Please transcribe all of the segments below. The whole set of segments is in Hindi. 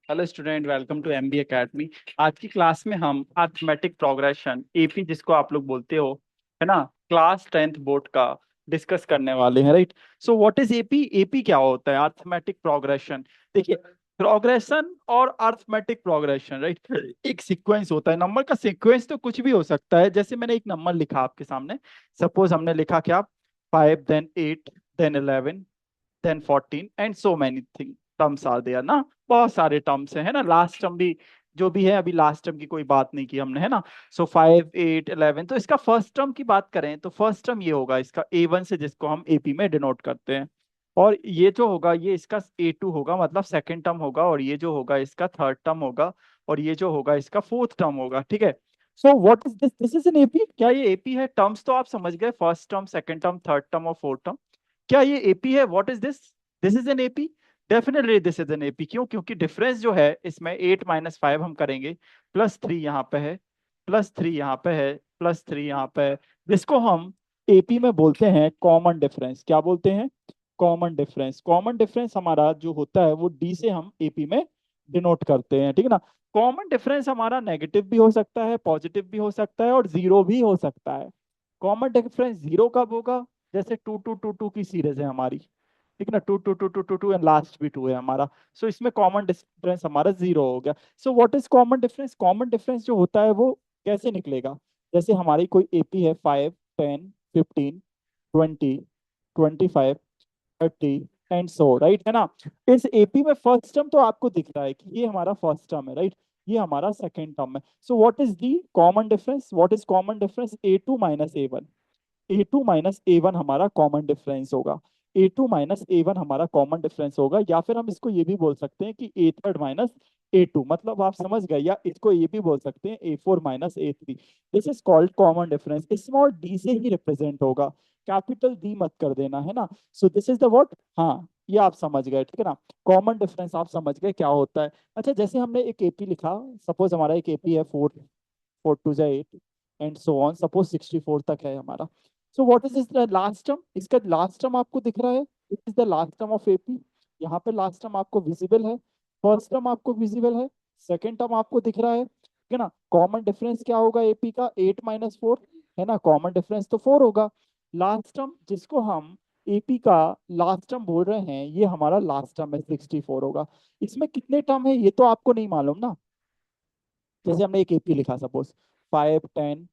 Hello student, welcome to MB academy. आज की क्लास में हम अर्थमेटिक प्रोग्रेशन एपी जिसको आप लोग बोलते हो, है ना, क्लास 10th बोर्ड का डिस्कस करने वाले हैं। Right. So what is AP? AP क्या होता है? Arithmetic progression. देखिए, प्रोग्रेशन और अर्थमेटिक प्रोग्रेशन, राइट, एक सीक्वेंस होता है। नंबर का सीक्वेंस तो कुछ भी हो सकता है। जैसे मैंने एक नंबर लिखा आपके सामने, सपोज हमने लिखा क्या, 5 then 8 then 11 then 14 and so many thing terms are there ना। बहुत सारे टर्म्स है ना। लास्ट टर्म भी जो भी है, अभी लास्ट टर्म की कोई बात नहीं की हमने, है ना। सो 5 8 11, तो इसका फर्स्ट टर्म की बात करें तो फर्स्ट टर्म ये होगा इसका A1 से, जिसको हम एपी में डिनोट करते हैं। और ये जो होगा ये इसका A2 होगा, मतलब सेकंड टर्म होगा। और ये जो होगा इसका थर्ड टर्म होगा। और ये जो होगा इसका फोर्थ टर्म होगा। ठीक है। So what is this? This is an AP. क्या ये एपी है? टर्म्स तो आप समझ गए, first term, second term, third term और फोर्थ टर्म। क्या ये एपी है? What is this? This is an AP. Definitely this is an AP. क्यों? क्योंकि डिफरेंस जो है इसमें 8 - 5 हम करेंगे, +3 यहाँ पे है, +3 यहाँ पे है, +3 यहाँ पे है, जिसको हम एपी में बोलते हैं कॉमन डिफरेंस। क्या बोलते हैं? Common difference. कॉमन डिफरेंस हमारा जो होता है वो डी से हम एपी में डिनोट करते हैं। ठीक है ना। कॉमन डिफरेंस हमारा नेगेटिव भी हो सकता है, पॉजिटिव भी हो सकता है और जीरो भी हो सकता है। कॉमन डिफरेंस जीरो कब होगा? जैसे 2 2 2 2 की सीरीज है हमारी, ठीक है ना, 2 2 2 2 2 एंड लास्ट भी 2 है हमारा। सो इसमें कॉमन डिफरेंस हमारा जीरो हो गया। So what is common difference? Common difference जो होता है वो कैसे निकलेगा? जैसे हमारी कोई एपी है 5 10 15 20 25 30 एंड सो, राइट, है ना। इस एपी में फर्स्ट टर्म तो आपको दिख रहा है कि ये हमारा फर्स्ट टर्म है, राइट। ये हमारा सेकंड टर्म है। So what is the common difference? What is common difference? A2 - A1। A2 - A1 हमारा कॉमन डिफरेंस होगा। A2 - A1 हमारा कॉमन डिफरेंस होगा। या फिर हम इसको ये भी बोल सकते हैं कि A3 - A2, मतलब आप समझ गए। या इसको ये भी बोल सकते हैं A4 - A3। This is called common difference. Small D से ही रिप्रेजेंट होगा, कैपिटल डी मत कर देना, है ना। So this is the what. हाँ, ये आप समझ गए, ठीक है ना। कॉमन डिफरेंस आप समझ गए क्या होता है। अच्छा, जैसे हमने एक एपी लिखा, सपोज हमारा एक एपी है 4 4 2 8 एंड सो ऑन, सपोज 64 तक है हमारा। So what is is the last term? इसका लास्ट टर्म आपको दिख रहा है, it is the last term of AP. यहाँ पे लास्ट टर्म आपको विजिबल है, फर्स्ट टर्म आपको विजिबल है, सेकंड टर्म आपको दिख रहा है, ठीक है ना। कॉमन डिफरेंस क्या होगा एपी का? 8 - 4, है ना। कॉमन डिफरेंस तो 4 होगा। लास्ट टर्म जिसको हम एपी का लास्ट टर्म बोल रहे हैं, ये हमारा लास्ट टर्म है, 64 होगा। इसमें कितने टर्म है ये तो आपको नहीं मालूम ना। जैसे हमने एक एपी लिखा, सपोज 5 10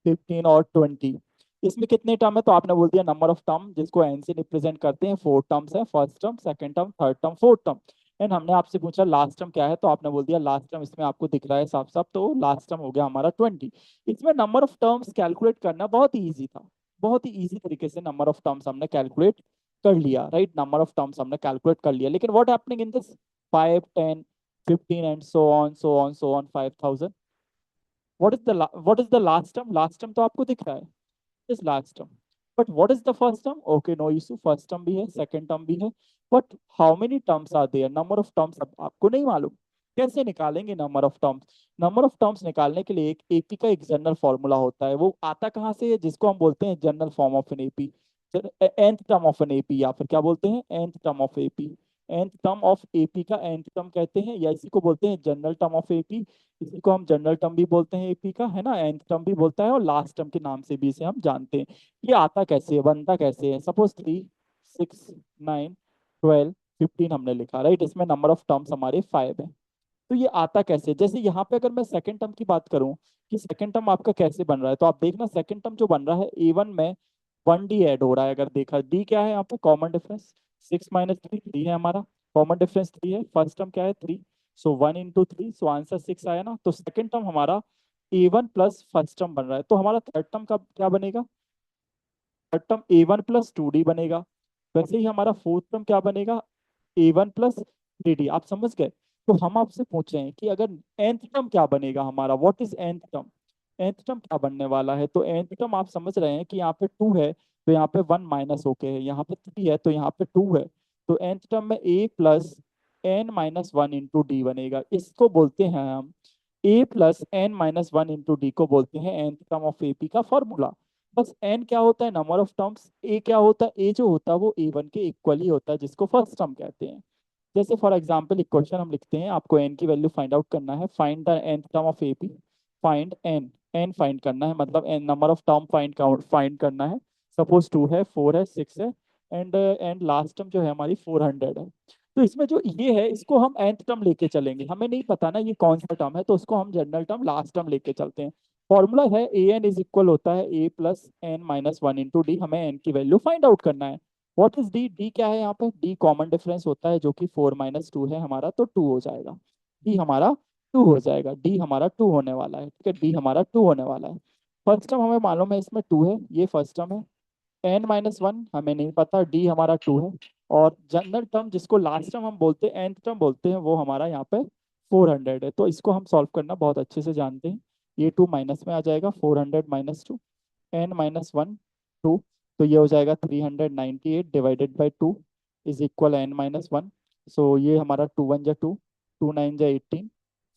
15 और 20, इसमें कितने टर्म है? तो आपने बोल दिया नंबर ऑफ टर्म, जिसको एन से रिप्रेजेंट करते हैं। 4 टर्म्स है, first term, second term, third term, fourth term. And हमने आपसे पूछा लास्ट टर्म क्या है, तो आपने बोल दिया लास्ट टर्म। इसमें आपको दिख रहा है साफ साफ, तो लास्ट टर्म हो गया हमारा 20। इसमें नंबर ऑफ टर्म्स कैलकुलेट करना बहुत ही ईजी था। बहुत ही ईजी तरीके से नंबर ऑफ टर्म्स हमने कैलकुलेट कर लिया, राइट। नंबर ऑफ टर्म्स हमने कैलकुलेट कर लिया। लेकिन what happening in this 5 10 15 and so on 5000? What is the last term? Last term तो आपको दिख रहा है, इस last term. But what is the first term? Okay, no issue, first term भी है, सेकंड टर्म भी है। But how many terms are there? Number of terms आपको नहीं मालूम। कैसे निकालेंगे number of terms? Number of terms निकालने के लिए एक एपी का एक जनरल फॉर्मूला होता है। वो आता कहाँ से है? जिसको हम बोलते हैं general form of N AP, nth term of N AP, या फिर क्या बोलते हैं, nth term of AP. nth term of AP का nth टर्म कहते हैं, या इसी को बोलते हैं जनरल टर्म ऑफ एपी। इसी को हम जनरल टर्म भी बोलते हैं एपी का, है ना। nth टर्म भी बोलता है और लास्ट टर्म के नाम से भी इसे हम जानते हैं। ये आता कैसे है, बनता कैसे है? सपोज 3 6 9 12 15 हमने लिखा, राइट। इसमें नंबर ऑफ टर्म्स हमारे 5 है। तो ये आता कैसे? जैसे यहाँ पे अगर मैं सेकंड टर्म की बात करूं कि सेकंड टर्म आपका कैसे बन रहा है, तो आप देखना सेकंड टर्म जो बन रहा है A1 में 1D ऐड हो रहा है। अगर देखा, डी क्या है यहाँ पे? Common difference. 6 - 3 3 है हमारा, कॉमन डिफरेंस 3 है। फर्स्ट टर्म क्या है? 3। सो 1 × 3, सो आंसर 6 आया ना। तो सेकंड टर्म हमारा A1 प्लस फर्स्ट टर्म बन रहा है। तो हमारा थर्ड टर्म का क्या बनेगा? Third term A1 plus 2D बनेगा। वैसे ही हमारा फोर्थ टर्म क्या बनेगा? A1 plus 3D। आप समझ गए। तो हम आपसे पूछे हैं कि अगर nth टर्म क्या बनेगा हमारा, what is nth term? nth term क्या बनने वाला है? तो nth टर्म आप समझ रहे हैं कि यहाँ पे 2 है तो यहाँ पे 1 माइनस होके है, यहाँ पे 3 है तो यहाँ पे 2 है। तो nth टर्म में A प्लस n - 1 × D बनेगा। इसको बोलते हैं हम A+n - 1 × D को बोलते हैं nth टर्म ऑफ एपी का फॉर्मूला। बस n क्या होता है? Number of terms. a क्या होता है? a जो होता है वो A1 के इक्वल ही होता है, जिसको फर्स्ट टर्म कहते हैं। जैसे फॉर एग्जांपल एक क्वेश्चन हम लिखते हैं, आपको एन की वैल्यू फाइंड आउट करना है, find the nth term of AP, find N, N find करना है, मतलब N number of term find करना है। सपोज 2 है, 4 है, 6 है, एंड लास्ट टर्म जो है हमारी 400 है। तो इसमें जो ये है इसको हम nth टर्म लेके चलेंगे, हमें नहीं पता ना ये कौन सा टर्म है, तो उसको हम जनरल टर्म लास्ट टर्म लेके चलते हैं। फॉर्मूला है ए एन इज इक्वल होता है A plus N minus one into D, हमें एन की वैल्यू फाइंड आउट करना है। व्हाट इज डी, डी क्या है यहाँ पे, डी कॉमन डिफरेंस होता है जो कि 4 - 2 है हमारा, तो 2 हो जाएगा। डी हमारा 2 हो जाएगा, डी हमारा 2 होने वाला है, ठीक है, डी हमारा 2 होने वाला है। फर्स्ट टर्म हमें मालूम है इसमें 2 है, ये फर्स्ट टर्म है। n - 1 हमें नहीं पता, डी हमारा 2 है। और जनरल टर्म जिसको लास्ट टर्म हम बोलते हैं, nth टर्म बोलते हैं, वो हमारा यहाँ पे 400 है। तो इसको हम सॉल्व करना बहुत अच्छे से जानते हैं। ये 2 माइनस में आ जाएगा, 400 - 2, n - 1 2, तो ये हो जाएगा 398 divided by 2 is equal n - 1। सो ये हमारा 2 × 1 = 2, 2 × 9 = 18,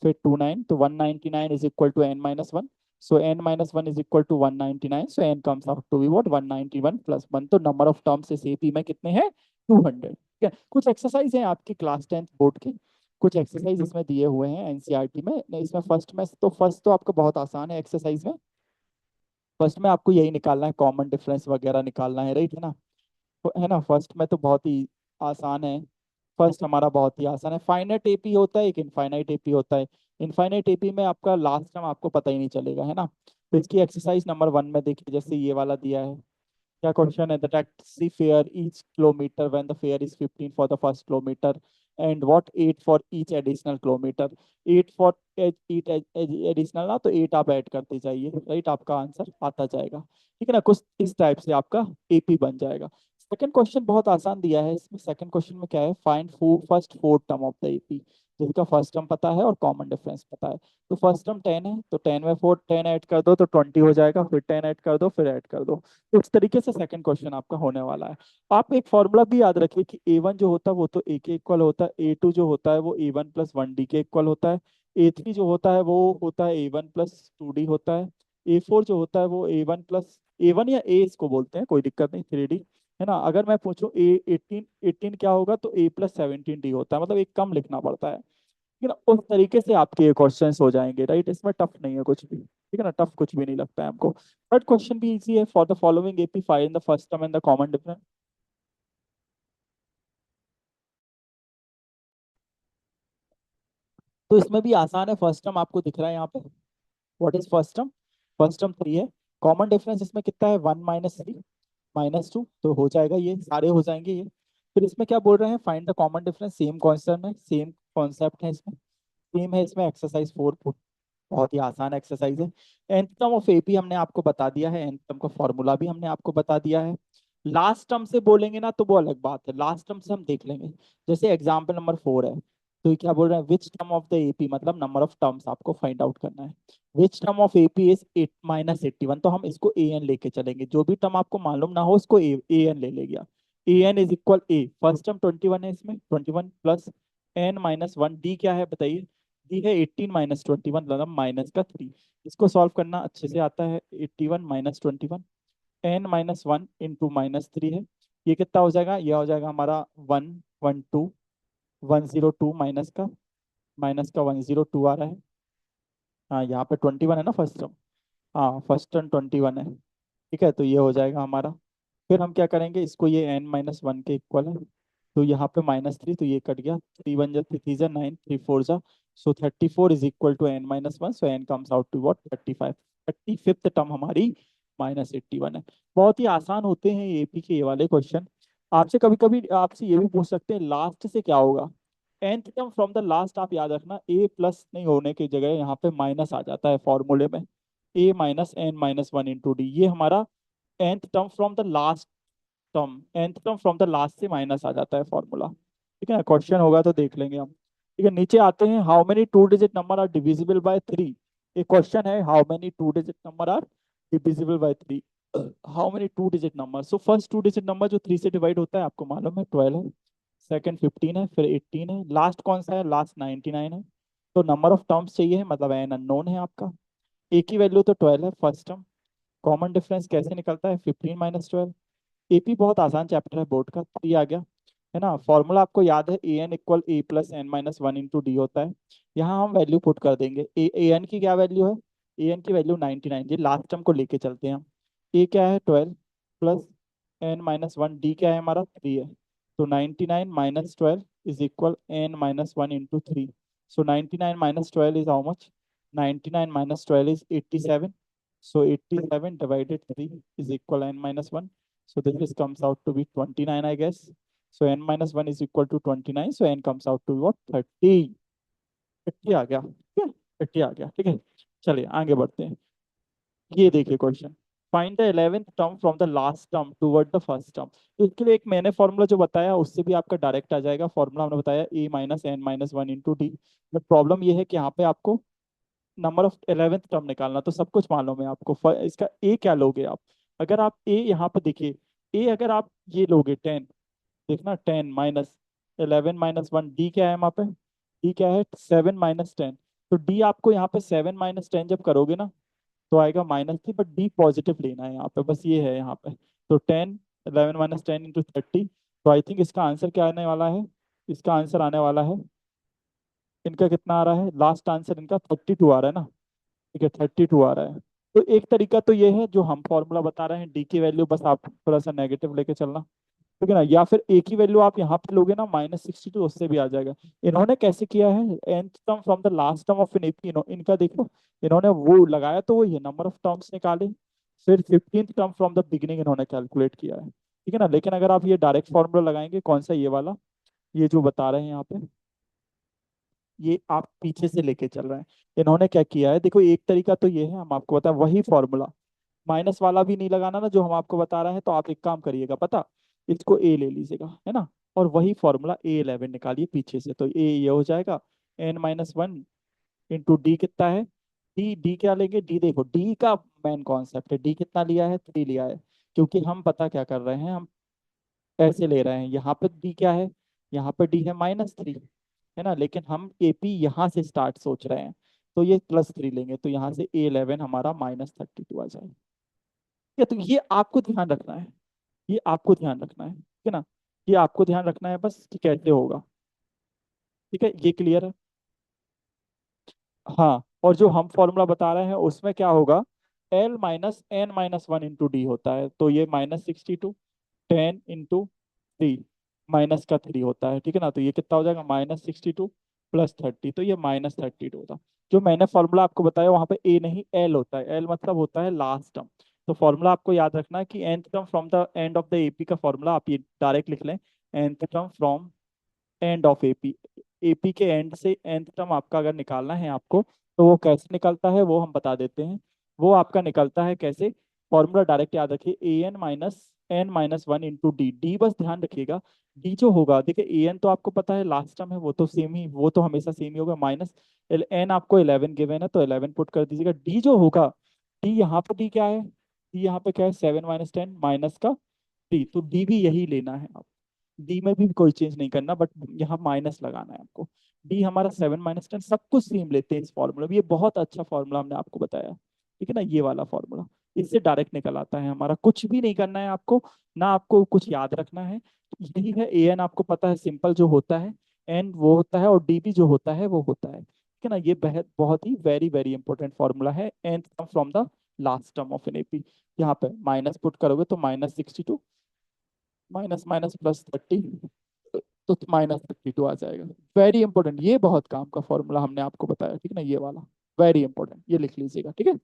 फिर 29, तो 199 is equal to n - 1। So n - 1 is equal to 199. So n comes out to be what, 191 + 1। तो नंबर ऑफ टर्म्स इस एपी में कितने हैं, 200, ठीक है। कुछ एक्सरसाइज हैं आपकी क्लास 10th बोर्ड के, कुछ एक्सरसाइज इसमें दिए हुए हैं एनसीईआरटी में। इसमें फर्स्ट तो आपका बहुत आसान है एक्सरसाइज में। फर्स्ट में आपको यही निकालना है, कॉमन डिफरेंस वगैरह निकालना है, राइट, है ना। फर्स्ट में तो बहुत ही आसान है। फर्स्ट हमारा बहुत ही आसान है। फाइनाइट एपी होता है, एक इनफाइनाइट एपी होता है। इनफाइनाइट एपी में आपका लास्ट टाइम आपको पता ही नहीं चलेगा, है ना। तो इसकी एक्सरसाइज नंबर 1 में देखिए, जैसे ये वाला दिया है। क्या क्वेश्चन है, the taxi fare each kilometre when the fair is 15 for the first kilometre and what 8 for each additional kilometre. 8 for each additional ना, तो 8 आप ऐड करते जाइए, राइट, आपका आंसर आता जाएगा, ठीक है ना। कुछ इस टाइप से आपका एपी बन जाएगा। सेकंड क्वेश्चन बहुत आसान दिया है, इसमें सेकंड क्वेश्चन में क्या है, find first 4 term of the AP, जिसका फर्स्ट टर्म पता है और कॉमन डिफरेंस पता है। तो फर्स्ट टर्म 10 है, तो 10 में 4 10 ऐड कर दो तो 20 हो जाएगा, फिर 10 ऐड कर दो, फिर ऐड कर दो। तो इस तरीके से सेकंड क्वेश्चन आपका होने वाला है। आप एक फॉर्मूला भी याद रखिए कि A1 जो होता है वो तो A के इक्वल होता है, A2 जो होता है वो A1 + 1D के इक्वल होता है, A3 जो होता है वो होता है A1 + 2D होता है, A4 जो होता है वो A1 या A इसको बोलते हैं, कोई दिक्कत नहीं, 3D, है ना। अगर मैं पूछूं A18 क्या होगा, तो A + 17D होता है, मतलब एक कम लिखना पड़ता है, ठीक है ना। उस तरीके से आपके क्वेश्चन हो जाएंगे, राइट। इसमें टफ नहीं है कुछ भी, ठीक है ना, टफ कुछ भी नहीं लगता है हमको। थर्ड क्वेश्चन भी इजी है, for the following AP find the first term and the common difference. तो इसमें भी आसान है, फर्स्ट टर्म आपको दिख रहा है यहाँ पे, what is first term, first term 3 है। कॉमन डिफरेंस इसमें कितना है, 1 - 3 -2, तो हो जाएगा, ये सारे हो जाएंगे ये। फिर इसमें क्या बोल रहे हैं, find the common difference, same concept है, सेम कॉन्सेप्ट है इसमें, सेम है इसमें एक्सरसाइज 4, बहुत ही आसान एक्सरसाइज है। nth टर्म ऑफ एपी हमने आपको बता दिया है, nth टर्म का फॉर्मूला भी हमने आपको बता दिया है। लास्ट टर्म से बोलेंगे ना तो वो अलग बात है, लास्ट टर्म से हम देख लेंगे। जैसे एग्जाम्पल नंबर 4 है, तो ये क्या बोल रहे हैं, which term of the AP, मतलब नंबर ऑफ टर्म्स आपको फाइंड आउट करना है। Which term of AP is 8 -81, तो हम इसको ए एन लेके चलेंगे, जो भी टर्म आपको मालूम ना हो उसको ए एन ले लेगा। A N is equal A, first term 21 है, इसमें 21 प्लस n - 1, डी क्या है बताइए, डी है 18 - 21, मतलब -3। इसको सॉल्व करना अच्छे से आता है, 81 - 21, n - 1 इंटू -3 है, ये कितना हो जाएगा, ये हो जाएगा हमारा 112, 102 माइनस का 102 आ रहा है। हाँ, यहाँ पे 21 है ना फर्स्ट टर्म, हाँ फर्स्ट टर्म 21 है, ठीक है, तो ये हो जाएगा हमारा। फिर हम क्या करेंगे, इसको ये n - 1 के इक्वल है, तो यहाँ पे -3, तो ये कट गया, 3 × 1 = 3 × 9, 3 × 4 = so 34 is equal to n - 1, so n comes out to what, 35। 35th term हमारी -81 है। बहुत ही आसान होते हैं एपी के ये वाले क्वेश्चन। आपसे कभी कभी आपसे ये भी पूछ सकते हैं लास्ट से क्या होगा, nth term from the last, आप याद रखना a प्लस नहीं होने की जगह यहाँ पे माइनस आ जाता है फॉर्मूले में, a - n - 1 इंटू डी, ये हमारा nth term from the last term, nth term from the last से माइनस आ जाता है फॉर्मूला, ठीक है ना। क्वेश्चन होगा तो देख लेंगे हम, ठीक है। नीचे आते हैं, how many 2 digit number are divisible by 3। एक क्वेश्चन है, how many 2 digit number are divisible by 3, how many 2 digit number. So first 2 digit number जो 3 से डिवाइड होता है आपको मालूम है, 12 है, सेकंड 15 है, फिर 18 है, लास्ट कौन सा है, लास्ट 99 है। तो नंबर ऑफ टर्म्स चाहिए है, मतलब एन अननोन है आपका। एक ही वैल्यू तो 12 है फर्स्ट टर्म, कॉमन डिफरेंस कैसे निकलता है, 15 - 12। एपी बहुत आसान चैप्टर है बोर्ड का, 3 आ गया। है ना। फॉर्मूला आपको याद है, A N equal A plus N minus one into D होता है। यहाँ हम वैल्यू पुट कर देंगे। ए एन की क्या वैल्यू है, ए एन की वैल्यू 99, ये लास्ट टर्म को लेके चलते हैं हम। ए क्या है 12 plus N minus one, D क्या है हमारा 3 है। तो 99 minus 12 is equal N minus one into three. So 99 minus 12 is how much, 99 minus 12 is 87. So 87 divided 3 is equal n minus 1. So this is comes out to be 29, I guess. So n minus 1 is equal to 29. So n comes out to what, 30। 30 आ गया, ठीक है, 30 आ गया, ठीक है। चलिए आगे बढ़ते हैं। ये देखिए question, find the 11th term from the last term toward the first term. तो इसके लिए एक मैंने फॉर्मूला जो बताया उससे भी आपका डायरेक्ट आ जाएगा। फॉर्मूला हमने बताया A minus N minus one into D. But problem ये है कि यहाँ पे आपको नंबर ऑफ 11th टर्म निकालना, तो सब कुछ मालूम है आपको। इसका ए क्या लोगे आप, अगर आप ए यहाँ पे देखिए, ए अगर आप ये लोगे 10, देखना 10 माइनस 11 माइनस वन, डी क्या है वहाँ पे, डी क्या है 7 माइनस 10। तो डी आपको यहाँ पे 7 माइनस 10 जब करोगे ना तो आएगा -3, बट डी पॉजिटिव लेना है यहाँ पे, बस ये है यहाँ पे। तो 10 11 माइनस 10 इंटू 30। तो आई थिंक इसका आंसर क्या आने वाला है, इसका आंसर आने वाला है, इनका कितना आ रहा है, लास्ट आंसर इनका 32 आ रहा है ना, ठीक है 32 आ रहा है। तो एक तरीका तो ये है जो हम फॉर्मूला बता रहे हैं, डी की वैल्यू बस आप थोड़ा सा नेगेटिव लेके चलना, ठीक है ना। या फिर ए की वैल्यू आप यहाँ पे लोगे ना -62, उससे भी आ जाएगा। इन्होंने कैसे किया है, nth term from the last term of N AP, इनका देखो, इन्होंने वो लगाया तो वो ये नंबर ऑफ टर्म्स निकाले, फिर 15th term from the beginning इन्होंने कैलकुलेट किया है, ठीक है ना। लेकिन अगर आप ये डायरेक्ट फॉर्मूला लगाएंगे, कौन सा, ये वाला, ये जो बता रहे हैं यहाँ पे, ये आप पीछे से लेके चल रहे हैं। इन्होंने क्या किया है, देखो एक तरीका तो ये है, हम आपको बताएं वही फॉर्मूला, माइनस वाला भी नहीं लगाना ना जो हम आपको बता रहे हैं, तो आप एक काम करिएगा पता, इसको ए ले लीजिएगा, है ना, और वही फॉर्मूला A11 निकालिए पीछे से, तो ए ये हो जाएगा n-1 इंटू डी कितना है, डी डी क्या लेंगे, डी देखो डी का मेन कॉन्सेप्ट है, डी कितना लिया है 3 लिया है, क्योंकि हम पता क्या कर रहे हैं, हम ऐसे ले रहे हैं, यहाँ पे डी क्या है, यहाँ पे डी है -3, है ना, लेकिन हम एपी यहाँ से स्टार्ट सोच रहे हैं, तो ये +3 लेंगे, तो यहाँ से A11 हमारा -32 आ जाएगा। ठीक है, तो ये आपको ध्यान रखना है, ये आपको ध्यान रखना है, ठीक है ना, ये आपको ध्यान रखना है बस कि कैसे होगा, ठीक है, ये क्लियर है। हाँ, और जो हम फॉर्मूला बता रहे हैं उसमें क्या होगा, L minus N minus one into D होता है, तो ये -62, 10 इंटू 3 माइनस का 3 होता है, ठीक है ना, तो ये कितना हो जाएगा -62 प्लस 30, तो ये -32 होता। जो मैंने फॉर्मूला आपको बताया वहां पे ए नहीं एल होता है, एल मतलब होता है लास्ट टर्म। तो फॉर्मूला आपको याद रखना है कि nth term from the end of the AP का फॉर्मूला आप ये डायरेक्ट लिख लें, nth term from end of AP, AP के एंड से nth टर्म आपका अगर निकालना है आपको, तो वो कैसे निकलता है वो हम बता देते हैं। वो आपका निकलता है कैसे, फॉर्मूला डायरेक्ट याद रखिए, an-n-1 इंटू डी, डी बस ध्यान रखिएगा, डी जो होगा देखिए, एन तो आपको पता है लास्ट टर्म है, वो तो सेम ही, वो तो हमेशा सेम ही होगा, माइनस एन आपको 11 गिवन है तो 11 पुट कर दीजिएगा, डी जो होगा, डी यहाँ पे डी क्या है, डी यहाँ पे क्या है 7 - 10 माइनस का डी, तो डी भी यही लेना है आप, डी में भी कोई चेंज नहीं करना, बट यहाँ माइनस लगाना है आपको। डी हमारा 7 - 10, सब कुछ सेम लेते हैं इस फॉर्मूला में, ये बहुत अच्छा फॉर्मूला हमने आपको बताया, ठीक है ना, ये वाला फॉर्मूला, इससे डायरेक्ट निकल आता है, हमारा कुछ भी नहीं करना है आपको, ना आपको कुछ याद रखना है, यही है। ए एन आपको पता है सिंपल जो होता है, एन वो होता है, और डी भी जो होता है वो होता है, ठीक है ना। ये बहुत बहुत ही वेरी वेरी इंपॉर्टेंट फॉर्मूला है, N from the last term of N AP. यहाँ पे माइनस पुट करोगे तो -62 माइनस माइनस +30, तो -32 आ जाएगा। वेरी इंपॉर्टेंट, ये बहुत काम का फॉर्मूला हमने आपको बताया, ठीक है ना, ये वाला वेरी इंपॉर्टेंट, ये लिख लीजिएगा, ठीक है।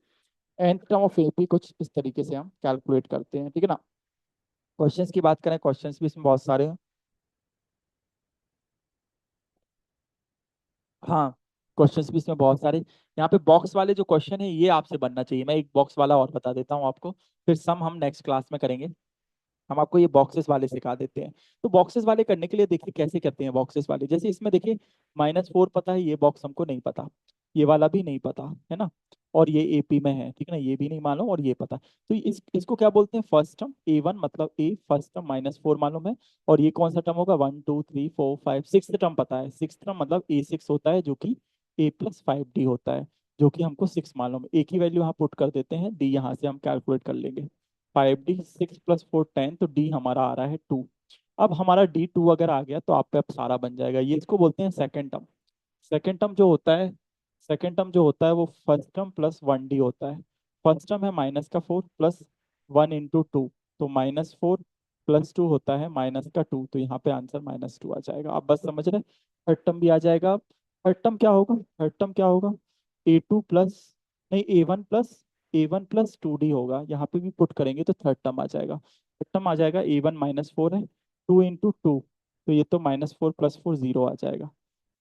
nth टर्म ऑफ एपी कुछ इस तरीके से हम कैलकुलेट करते हैं, ठीक है ना। क्वेश्चंस की बात करें, क्वेश्चंस भी इसमें बहुत सारे हैं। हाँ, क्वेश्चंस भी इसमें बहुत सारे, यहाँ पे बॉक्स वाले जो क्वेश्चन है ये आपसे बनना चाहिए, मैं एक बॉक्स वाला और बता देता हूँ आपको, फिर सम हम नेक्स्ट क्लास में करेंगे। हम आपको ये बॉक्सेस वाले सिखा देते हैं। तो बॉक्सेस वाले करने के लिए देखिए कैसे करते हैं बॉक्सेस वाले, जैसे इसमें देखिए -4 पता है, ये बॉक्स हमको नहीं पता, ये वाला भी नहीं पता, है ना, और ये एपी में है, ठीक है ना, ये भी नहीं मालूम, और ये पता। तो इसको क्या बोलते हैं, फर्स्ट टर्म A1 मतलब ए फर्स्ट टर्म -4 मालूम है, और ये कौन सा टर्म होगा, 1 2 3 4 5 सिक्स टर्म पता है, सिक्स टर्म मतलब A6 होता है, जो कि A+5D होता है, जो कि हमको 6 मालूम है। ए की वैल्यू यहाँ पुट कर देते हैं, डी यहाँ से हम कैलकुलेट कर लेंगे, 5D 6 + 4 10, तो डी हमारा आ रहा है 2। अब हमारा D2 अगर आ गया तो आप पे अब सारा बन जाएगा, ये इसको बोलते हैं सेकंड टर्म। सेकंड टर्म जो होता है, सेकंड टर्म जो होता है वो फर्स्ट टर्म प्लस 1D होता है। फर्स्ट टर्म है -4 प्लस 1 × 2, तो -4 प्लस 2 होता है -2, तो यहाँ पे आंसर -2 आ जाएगा। आप बस समझ रहे, थर्ड टर्म भी आ जाएगा। थर्ड टर्म क्या होगा, थर्ड टर्म क्या होगा, A2 प्लस, नहीं A1 प्लस 2D होगा, यहाँ पे भी पुट करेंगे तो थर्ड टर्म आ जाएगा। थर्ड टर्म आ जाएगा A1 -4 है, 2 × 2, तो ये तो -4 प्लस 4 0 आ जाएगा,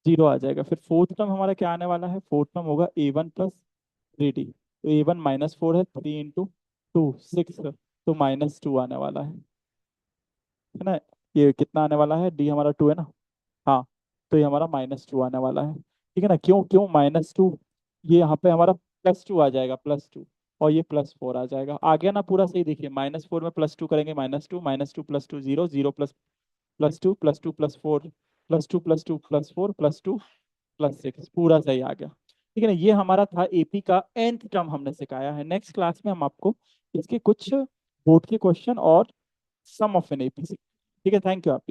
0 आ जाएगा। फिर फोर्थ टर्म हमारा क्या आने वाला है, फोर्थ टर्म होगा A1 प्लस 3D, तो A1 -4 है, 3 × 2 6, तो -2 आने वाला है ना। ये कितना आने वाला है, डी हमारा 2 है ना। हाँ, तो ये हमारा -2 आने वाला है, ठीक है ना। क्यों क्यों -2, ये यहाँ पे हमारा +2 आ जाएगा, +2, और ये +4 आ जाएगा। आ गया ना पूरा सही, देखिए -4 में +2 करेंगे, -2 प्लस 2 0, 0 प्लस 2 प्लस 2 प्लस 4 +2 +2 +4 +2 +6, पूरा सही आ गया, ठीक है ना। ये हमारा था एपी का nth टर्म हमने सिखाया है। नेक्स्ट क्लास में हम आपको इसके कुछ बोर्ड के क्वेश्चन और सम ऑफ एन एपी, ठीक है। थैंक यू आपकी।